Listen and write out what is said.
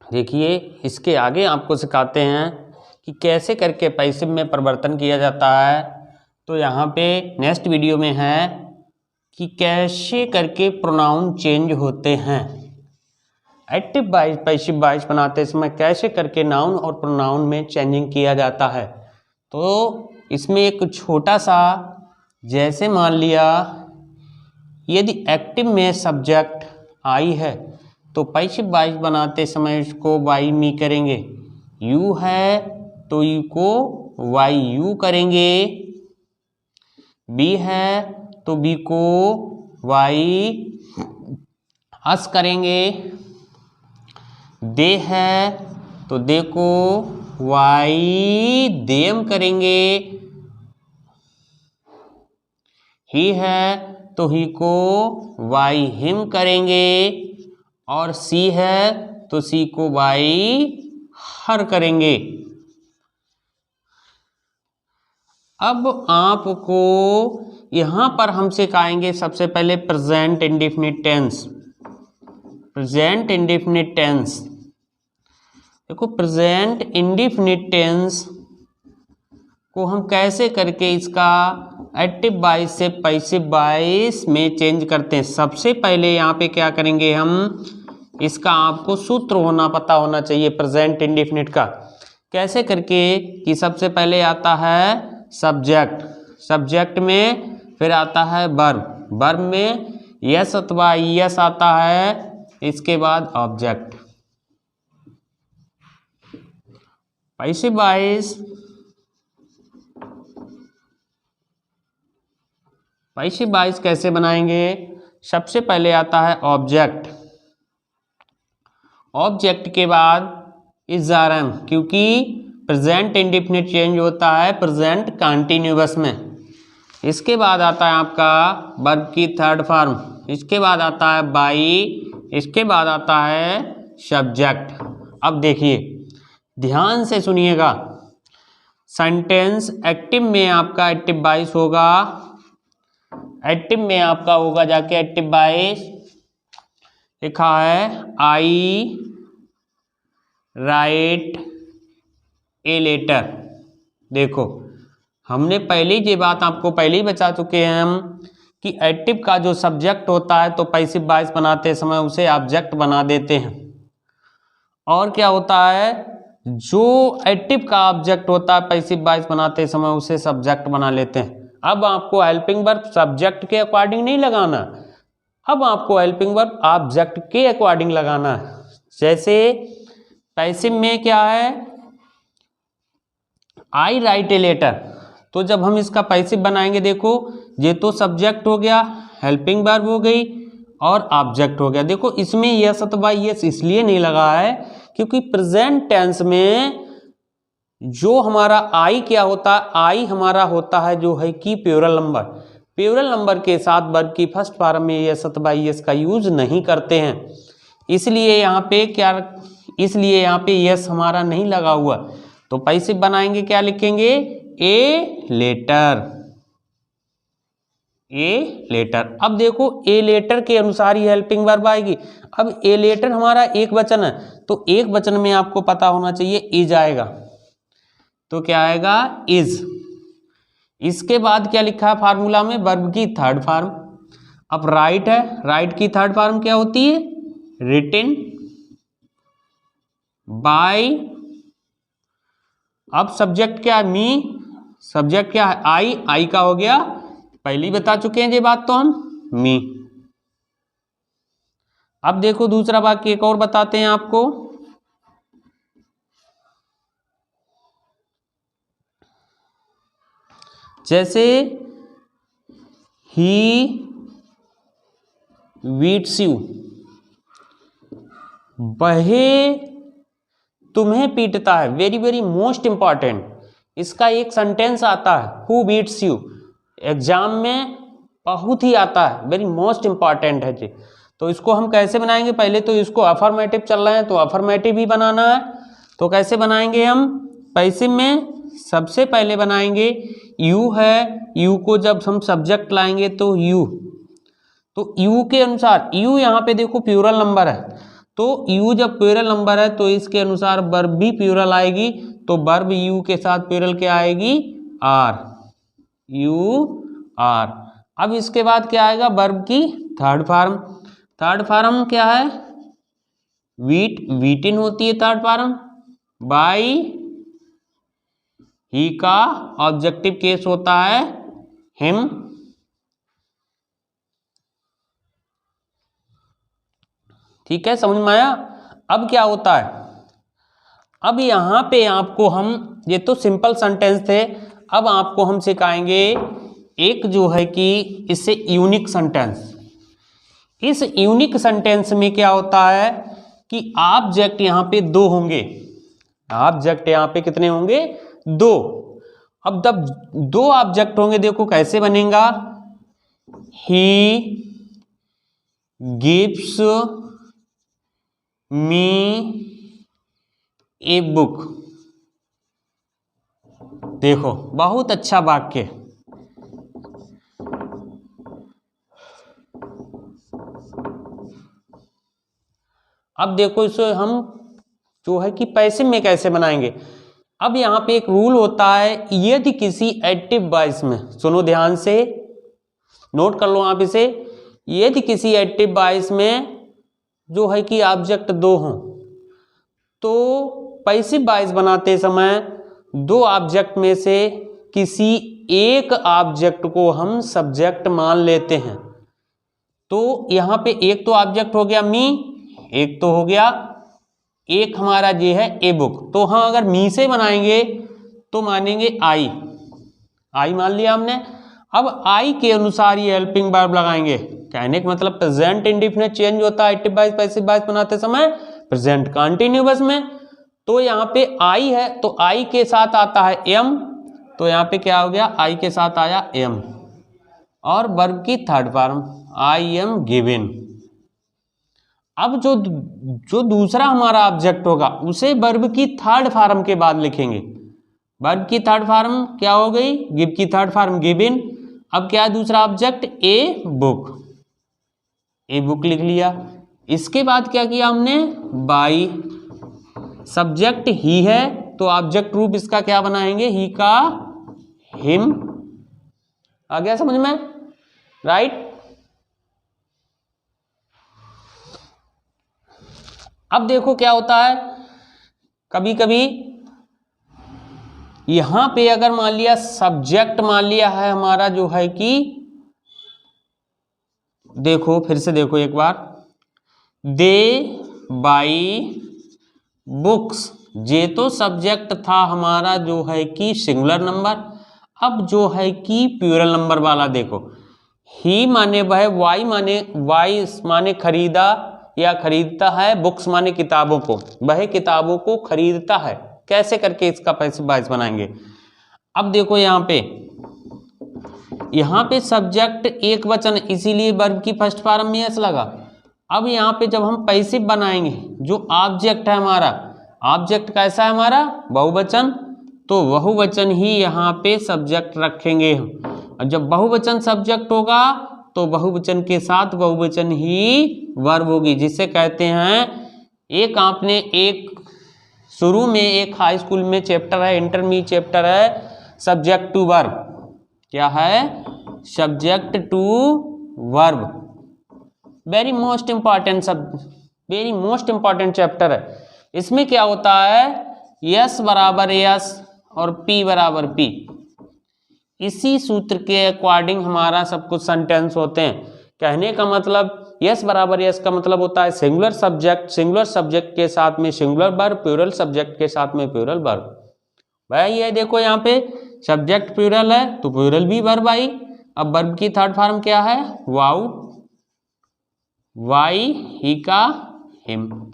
देखिए इसके आगे आपको सिखाते हैं कि कैसे करके पैसिव में परिवर्तन किया जाता है। तो यहाँ पे नेक्स्ट वीडियो में है कि कैसे करके प्रोनाउन चेंज होते हैं। एक्टिव वॉइस पैसिव वॉइस बनाते समय कैसे करके नाउन और प्रोनाउन में चेंजिंग किया जाता है। तो इसमें एक छोटा सा, जैसे मान लिया यदि एक्टिव में सब्जेक्ट आई है तो पैसिव वॉइस बनाते समय इसको वाई मी करेंगे। यू है तो यू को वाई यू करेंगे। बी है तो बी को वाई अस करेंगे। दे है तो दे को वाई देम करेंगे। ही है तो ही को वाई हिम करेंगे। और सी है तो सी को वाई हर करेंगे। अब आपको यहां पर हम सिखाएंगे सबसे पहले present indefinite tense. Present indefinite tense, देखो प्रेजेंट इंडेफिनिट टेंस को हम कैसे करके इसका एक्टिव वॉइस से पैसिव वॉइस में चेंज करते हैं। सबसे पहले यहाँ पे क्या करेंगे हम, इसका आपको सूत्र पता होना चाहिए प्रेजेंट इंडेफिनिट का। कैसे करके कि सबसे पहले आता है सब्जेक्ट, सब्जेक्ट में फिर आता है वर्ब, वर्ब में यस अथवा यस आता है, इसके बाद object. Passive voice, passive voice कैसे बनाएंगे। सबसे पहले आता है ऑब्जेक्ट, ऑब्जेक्ट के बाद इज़ारम, क्योंकि प्रेजेंट इंडेफिनिट चेंज होता है प्रेजेंट कंटिन्यूअस में। इसके बाद आता है आपका वर्ब की थर्ड फॉर्म, इसके बाद आता है बाई, इसके बाद आता है सब्जेक्ट। अब देखिए ध्यान से सुनिएगा, सेंटेंस एक्टिव में आपका एक्टिव वॉइस होगा, एक्टिव में आपका होगा जाके एक्टिव वॉइस लिखा है आई राइट ए लेटर। देखो हमने पहले ये बात आपको पहले ही बता चुके हैं हम कि एक्टिव का जो सब्जेक्ट होता है तो पैसिव वॉइस बनाते समय उसे ऑब्जेक्ट बना देते हैं। और क्या होता है, जो एक्टिव का ऑब्जेक्ट होता है पैसिव वॉइस बनाते समय उसे सब्जेक्ट बना लेते हैं। अब आपको हेल्पिंग वर्ब सब्जेक्ट के अकॉर्डिंग नहीं लगाना, अब आपको हेल्पिंग वर्ब ऑब्जेक्ट के अकॉर्डिंग लगाना है। जैसे पैसिव में क्या है, आई राइट ए लेटर, तो जब हम इसका पैसिव बनाएंगे, देखो ये तो सब्जेक्ट हो गया, हेल्पिंग वर्ब हो गई और ऑब्जेक्ट हो गया। देखो इसमें यस अथवा यस इसलिए नहीं लगा है क्योंकि प्रेजेंट टेंस में जो हमारा आई क्या होता है, आई हमारा होता है जो है कि प्लूरल नंबर, प्लूरल नंबर के साथ वर्ब की फर्स्ट फॉर्म में यस अथवा यस का यूज नहीं करते हैं, इसलिए यहाँ पे क्या, इसलिए यहाँ पे यस हमारा नहीं लगा हुआ। तो पैसिव बनाएंगे क्या लिखेंगे, ए लेटर, ए लेटर। अब देखो ए लेटर के अनुसार ही हेल्पिंग वर्ब आएगी। अब ए लेटर हमारा एक वचन है तो एक वचन में आपको पता होना चाहिए इज आएगा, तो क्या आएगा इज। इसके बाद क्या लिखा है फार्मूला में, वर्ब की थर्ड फॉर्म। अब राइट है, राइट की थर्ड फॉर्म क्या होती है, रिटन बाय। अब सब्जेक्ट क्या है, मी, सब्जेक्ट क्या है आई, आई का हो गया, पहले ही बता चुके हैं ये बात तो हम, मी। अब देखो दूसरा वाक्य एक और बताते हैं आपको, जैसे ही बीट्स यू, वह तुम्हें पीटता है, वेरी वेरी मोस्ट इंपॉर्टेंट। इसका एक सेंटेंस आता है हु बीट्स यू, एग्जाम में बहुत ही आता है, वेरी मोस्ट इंपॉर्टेंट है जी। तो इसको हम कैसे बनाएंगे, पहले तो इसको अफर्मेटिव चल रहे हैं तो अफर्मेटिव ही बनाना है। तो कैसे बनाएंगे हम, पैसिव में सबसे पहले बनाएंगे यू है, यू को जब हम सब्जेक्ट लाएंगे तो यू, तो यू के अनुसार, यू यहाँ पे देखो प्लूरल नंबर है तो यू जब प्लूरल नंबर है तो इसके अनुसार वर्ब भी प्लूरल आएगी, तो वर्ब यू के साथ प्लूरल क्या आएगी, आर, यू आर। अब इसके बाद क्या आएगा, वर्ब की थर्ड फॉर्म। थर्ड फॉर्म क्या है, वीट, वीटिन होती है थर्ड फॉर्म। बाई ही का ऑब्जेक्टिव केस होता है हिम। ठीक है, समझ में आया। अब क्या होता है, अब यहां पे आपको हम, ये तो सिंपल सेंटेंस थे, अब आपको हम सिखाएंगे एक जो है कि इससे यूनिक सेंटेंस। इस यूनिक सेंटेंस में क्या होता है कि ऑब्जेक्ट यहां पे दो होंगे। ऑब्जेक्ट यहां पे कितने होंगे, दो। अब जब दो ऑब्जेक्ट होंगे, देखो कैसे बनेगा, he gives me a book. देखो बहुत अच्छा वाक्य। अब देखो इसे हम जो है कि पैसे में कैसे बनाएंगे। अब यहां पे एक रूल होता है, यदि किसी एक्टिव वॉइस में, सुनो ध्यान से, नोट कर लो आप इसे, यदि किसी एक्टिव वॉइस में जो है कि ऑब्जेक्ट दो हों, तो पैसिव वॉइस बनाते समय दो ऑब्जेक्ट में से किसी एक ऑब्जेक्ट को हम सब्जेक्ट मान लेते हैं। तो यहां पे एक तो ऑब्जेक्ट हो गया मी, एक तो हो गया, एक हमारा ये है ए बुक। तो हाँ, अगर मी से बनाएंगे तो मानेंगे आई, आई मान लिया हमने। अब आई के अनुसार ये हेल्पिंग वर्ब लगाएंगे। कहने का मतलब प्रेजेंट इंडेफिनिट चेंज होता है एक्टिव वॉइस पैसिव वॉइस बनाते समय प्रेजेंट कंटिन्यूअस में। तो यहाँ पे आई है तो आई के साथ आता है एम, तो यहाँ पे क्या हो गया, आई के साथ आया एम। और वर्ब की third form, I am given. अब जो दूसरा हमारा ऑब्जेक्ट होगा उसे वर्ब की थर्ड फॉर्म के बाद लिखेंगे। वर्ब की थर्ड फॉर्म क्या हो गई, गिव की थर्ड फॉर्म गिवन। अब क्या है दूसरा object, a book, a book लिख लिया। इसके बाद क्या किया हमने, बाई, सब्जेक्ट ही है तो ऑब्जेक्ट रूप इसका क्या बनाएंगे, ही का हिम। आ गया समझ में, राइट। अब देखो क्या होता है, कभी कभी यहां पे अगर मान लिया सब्जेक्ट मान लिया है हमारा जो है कि, देखो फिर से देखो एक बार, दे बाई बुक्स, ये तो सब्जेक्ट था हमारा जो है कि सिंगुलर नंबर। अब जो है कि प्लूरल नंबर वाला देखो, ही माने वह, वाई माने खरीदा या खरीदता है, बुक्स माने किताबों को, वह किताबों को खरीदता है। कैसे करके इसका पैसिव वॉइस बनाएंगे। अब देखो यहाँ पे सब्जेक्ट एक वचन, इसीलिए वर्ब की फर्स्ट फॉर्म में एस लगा। अब यहाँ पे जब हम पैसिव बनाएंगे, जो ऑब्जेक्ट है हमारा, ऑब्जेक्ट कैसा है हमारा, बहुवचन, तो बहुवचन ही यहाँ पे सब्जेक्ट रखेंगे हम। और जब बहुवचन सब्जेक्ट होगा तो बहुवचन के साथ बहुवचन ही वर्ब होगी, जिसे कहते हैं, एक आपने एक शुरू में एक हाई स्कूल में चैप्टर है, इंटरमीडिएट चैप्टर है, सब्जेक्ट टू वर्ब। क्या है, subject to verb. Very most important very most important chapter है। इसमें क्या होता है, यस बराबर यस और पी बराबर पी, इसी सूत्र के अकॉर्डिंग हमारा सब कुछ सेंटेंस होते हैं। कहने का मतलब, यस बराबर यस का मतलब होता है सिंगुलर सब्जेक्ट के साथ में सिंगुलर वर्ब, प्लूरल सब्जेक्ट के साथ में प्लूरल वर्ब। भाई ये देखो यहाँ पे सब्जेक्ट प्लूरल है तो प्लूरल भी वर्ब आई। अब वर्ब की थर्ड फॉर्म क्या है, वाउ, वाई, ही का हिम।